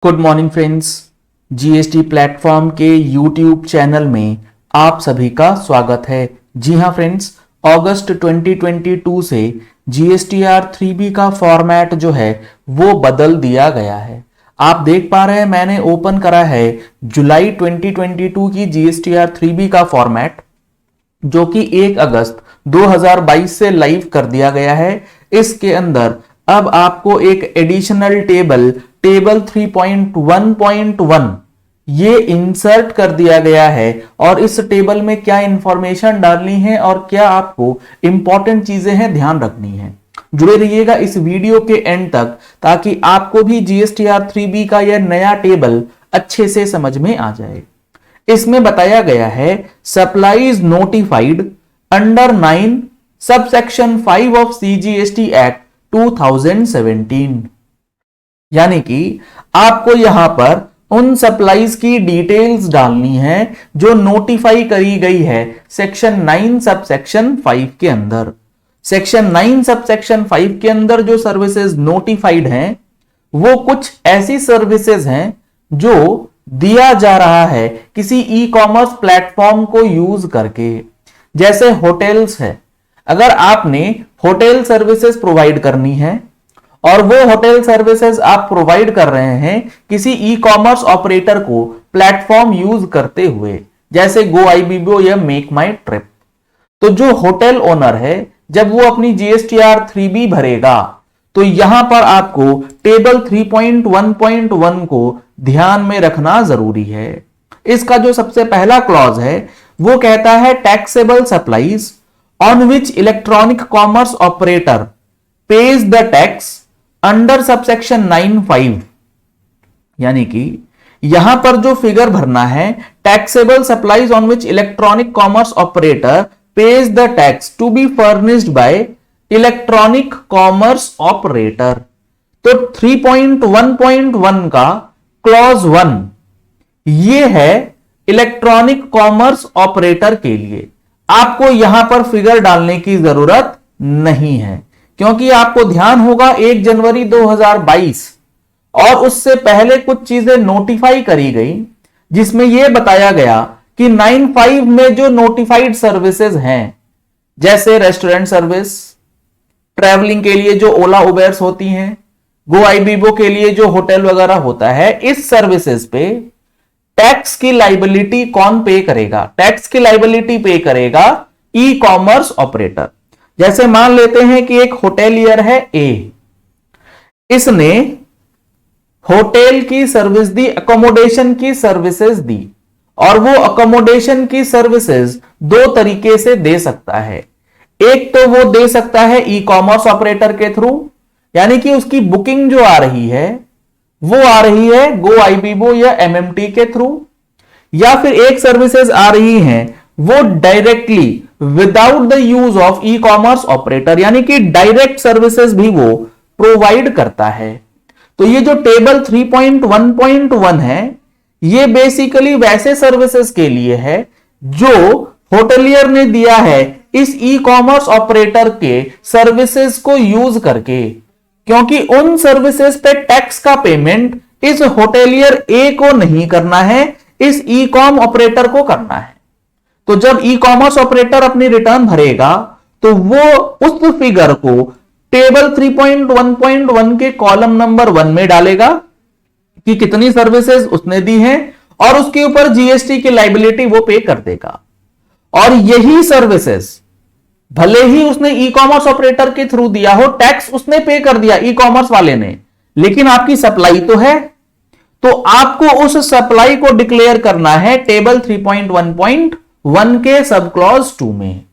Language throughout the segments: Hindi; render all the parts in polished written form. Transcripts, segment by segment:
Good morning friends. GST platform के यूट्यूब चैनल में आप सभी का स्वागत है। जी हां फ्रेंड्स, अगस्त 2022 से जीएसटीआर 3B का फॉर्मेट जो है वो बदल दिया गया है। आप देख पा रहे हैं मैंने ओपन करा है जुलाई 2022 की जीएसटीआर 3B का फॉर्मेट, जो कि 1 अगस्त 2022 से लाइव कर दिया गया है। इसके अंदर अब आपको एक एडिशनल टेबल 3.1.1 ये इंसर्ट कर दिया गया है और इस टेबल में क्या इंफॉर्मेशन डालनी है और क्या आपको इंपॉर्टेंट चीजें हैं ध्यान रखनी है। जुड़े रहिएगा इस वीडियो के एंड तक ताकि आपको भी जीएसटीआर 3B का यह नया टेबल अच्छे से समझ में आ जाए। इसमें बताया गया है supplies notified under 9 subsection 5 of CGST act 2017, यानी कि आपको यहां पर उन सप्लाईज की डिटेल्स डालनी है जो नोटिफाई करी गई है सेक्शन 9 सबसेक्शन 5 के अंदर। सेक्शन 9 सबसेक्शन 5 के अंदर जो सर्विसेज नोटिफाइड हैं वो कुछ ऐसी सर्विसेज हैं जो दिया जा रहा है किसी ई कॉमर्स प्लेटफॉर्म को यूज करके। जैसे होटल्स है, अगर आपने होटल सर्विसेज प्रोवाइड करनी है और वो होटल सर्विसेज आप प्रोवाइड कर रहे हैं किसी ई कॉमर्स ऑपरेटर को प्लेटफॉर्म यूज करते हुए, जैसे GoIbibo या मेक माई ट्रिप, तो जो होटल ओनर है जब वो अपनी जीएसटीआर 3B भरेगा तो यहां पर आपको टेबल 3.1.1 को ध्यान में रखना जरूरी है। इसका जो सबसे पहला क्लॉज है वो कहता है taxable supplies on which electronic commerce operator pays the tax under subsection 9(5), यानी कि यहां पर जो फिगर भरना है taxable supplies on which electronic commerce operator pays the tax to be furnished by electronic commerce operator. तो 3.1.1 का क्लॉज 1 ये है इलेक्ट्रॉनिक कॉमर्स ऑपरेटर के लिए। आपको यहां पर फिगर डालने की जरूरत नहीं है क्योंकि आपको ध्यान होगा 1 जनवरी 2022 और उससे पहले कुछ चीजें नोटिफाई करी गई जिसमें यह बताया गया कि 9(5) में जो नोटिफाइड सर्विसेज हैं जैसे रेस्टोरेंट सर्विस, ट्रैवलिंग के लिए जो ओला उबेर्स होती हैं, GoIbibo के लिए जो होटल वगैरह होता है, इस सर्विसेज पे टैक्स की लाइबिलिटी कौन पे करेगा? टैक्स की लाइबिलिटी पे करेगा ई कॉमर्स ऑपरेटर। जैसे मान लेते हैं कि एक होटेलियर है ए, इसने होटल की सर्विस दी, अकोमोडेशन की सर्विसेज दी, और वो अकोमोडेशन की सर्विसेज 2 तरीके से दे सकता है। एक तो वो दे सकता है ई कॉमर्स ऑपरेटर के थ्रू, यानी कि उसकी बुकिंग जो आ रही है वो आ रही है GoIbibo या MMT के थ्रू, या फिर एक सर्विसेज आ रही हैं वो directly without the use of E commerce operator, यानी कि डायरेक्ट सर्विसेज भी वो प्रोवाइड करता है। तो ये जो टेबल 3.1.1 है ये बेसिकली वैसे सर्विसेज के लिए है जो होटलियर ने दिया है इस ई कॉमर्स ऑपरेटर के सर्विसेज को यूज करके, क्योंकि उन सर्विसेज पे टैक्स का पेमेंट इस होटेलियर ए को नहीं करना है, इस ई कॉम ऑपरेटर को करना है। तो जब ई कॉमर्स ऑपरेटर अपनी रिटर्न भरेगा तो वो उस फिगर को टेबल 3.1.1 के कॉलम नंबर 1 में डालेगा कि कितनी सर्विसेज उसने दी हैं और उसके ऊपर जीएसटी की लाइबिलिटी वो पे कर देगा। और यही सर्विसेज भले ही उसने ई कॉमर्स ऑपरेटर के थ्रू दिया हो, टैक्स उसने पे कर दिया ई कॉमर्स वाले ने, लेकिन आपकी सप्लाई तो है, तो आपको उस सप्लाई को डिक्लेयर करना है टेबल 3.1.1 के सब क्लॉज 2 में।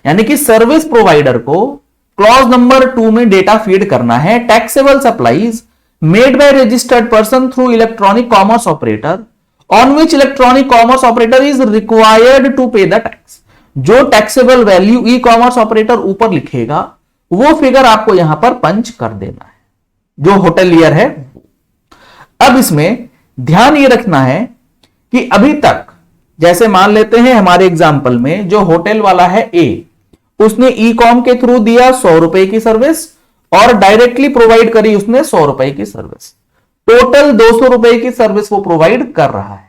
यानी कि सर्विस प्रोवाइडर को क्लॉज नंबर 2 में डेटा फीड करना है taxable supplies made by registered person through electronic commerce operator on which electronic commerce operator is required to pay the tax. जो taxable value e commerce operator ऊपर लिखेगा वो फिगर आपको यहां पर पंच कर देना है, जो होटलियर है। अब इसमें ध्यान ये रखना है कि अभी तक जैसे मान लेते हैं हमारे एग्जाम्पल में जो होटल वाला है ए, उसने ई कॉम के थ्रू दिया 100 रुपए की सर्विस और डायरेक्टली प्रोवाइड करी उसने 100 रुपए की सर्विस। टोटल 200 रुपए की सर्विस वो प्रोवाइड कर रहा है।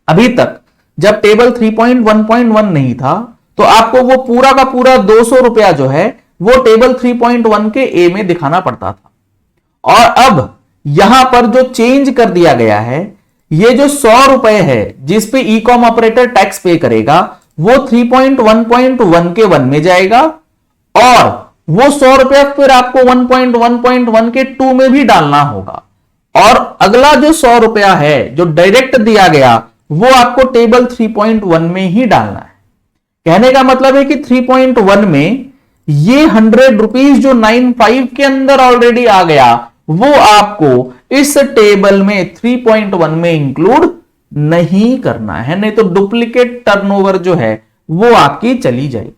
अभी तक जब टेबल 3.1.1 नहीं था तो आपको वो पूरा का पूरा 200 रुपया जो है वो टेबल 3.1 के ए में दिखाना पड़ता था। और अब यहां पर जो चेंज कर दिया गया है, ये जो 100 रुपए है जिस पे ई कॉम ऑपरेटर टैक्स पे करेगा वो 3.1.1 के 1 में जाएगा, और वो 100 रुपया फिर आपको 1.1.1 के 2 में भी डालना होगा। और अगला जो 100 रुपया है जो डायरेक्ट दिया गया वो आपको टेबल 3.1 में ही डालना है। कहने का मतलब है कि 3.1 में ये 100 रुपीज जो 95 के अंदर ऑलरेडी आ गया वो आपको इस टेबल में 3.1 में इंक्लूड नहीं करना है, नहीं तो डुप्लीकेट टर्नओवर जो है वो आपकी चली जाएगी।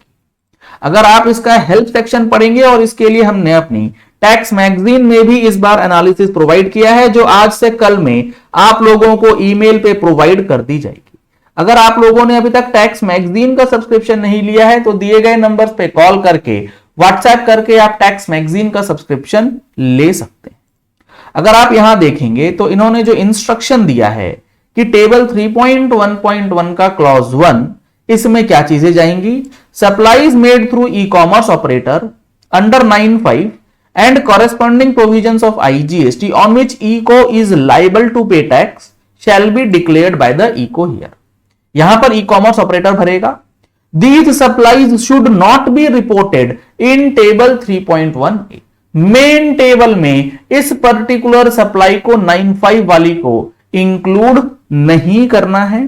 अगर आप इसका हेल्प सेक्शन पढ़ेंगे, और इसके लिए हमने अपनी टैक्स मैगजीन में भी इस बार एनालिसिस प्रोवाइड किया है जो आज से कल में आप लोगों को ईमेल पे प्रोवाइड कर दी जाएगी। अगर आप लोगों ने अभी तक टैक्स मैगजीन का सब्सक्रिप्शन नहीं लिया है तो दिए गए नंबर्स पे कॉल करके व्हाट्सएप करके आप टैक्स मैगजीन का सब्सक्रिप्शन ले सकते हैं। अगर आप यहां देखेंगे तो इन्होंने जो इंस्ट्रक्शन दिया है कि टेबल 3.1.1 का क्लॉज 1, इसमें क्या चीजें जाएंगी? Supplies made through E commerce operator under 9(5) and corresponding provisions of IGST on which ECO is liable to pay tax shall be declared by the ECO here। यहां पर ई कॉमर्स ऑपरेटर भरेगा। These supplies should not be reported in table 3.1A। Main table में इस पर्टिकुलर सप्लाई को 9(5) वाली को इंक्लूड नहीं करना है।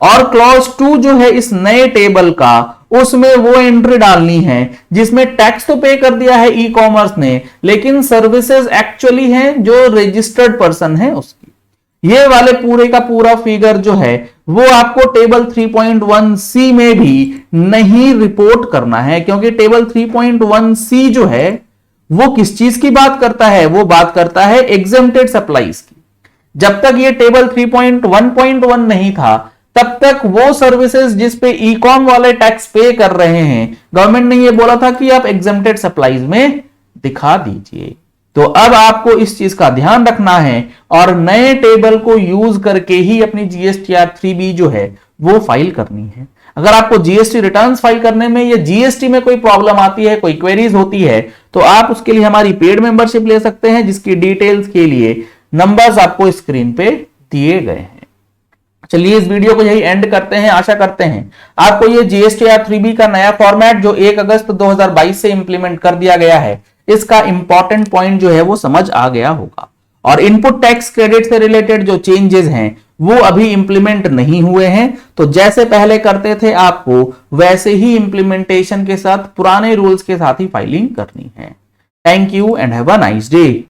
और क्लॉज 2 जो है इस नए टेबल का, उसमें वो एंट्री डालनी है जिसमें टैक्स तो पे कर दिया है ई कॉमर्स ने, लेकिन सर्विसेज एक्चुअली हैं जो रजिस्टर्ड पर्सन है उसकी। ये वाले पूरे का पूरा फिगर जो है वो आपको टेबल 3.1C में भी नहीं रिपोर्ट करना है, क्योंकि टेबल 3.1C जो है वो किस चीज की बात करता है? वो बात करता है एग्जेम्प्टेड सप्लाईज की। जब तक ये टेबल 3.1.1 नहीं था तब तक वो सर्विसेज जिस पे ई कॉम वाले टैक्स पे कर रहे हैं, गवर्नमेंट ने ये बोला था कि आप एग्जेम्प्टेड सप्लाईज में दिखा दीजिए। तो अब आपको इस चीज का ध्यान रखना है और नए टेबल को यूज करके ही अपनी GSTR 3B जो है वो फाइल करनी है। अगर आपको जीएसटी रिटर्न्स फाइल करने में या जीएसटी में कोई प्रॉब्लम आती है, कोई क्वेरीज होती है, तो आप उसके लिए हमारी पेड मेंबरशिप ले सकते हैं, जिसकी डिटेल्स के लिए नंबर्स आपको स्क्रीन पे दिए गए हैं। चलिए इस वीडियो को यही एंड करते हैं। आशा करते हैं आपको ये GSTR 3B का नया फॉर्मेट जो 1 अगस्त 2022 से इंप्लीमेंट कर दिया गया है, इसका इंपॉर्टेंट पॉइंट जो है वो समझ आ गया होगा। और इनपुट टैक्स क्रेडिट से रिलेटेड जो चेंजेस हैं वो अभी इंप्लीमेंट नहीं हुए हैं, तो जैसे पहले करते थे आपको वैसे ही इंप्लीमेंटेशन के साथ पुराने रूल्स के साथ ही फाइलिंग करनी है। Thank you and have a nice day.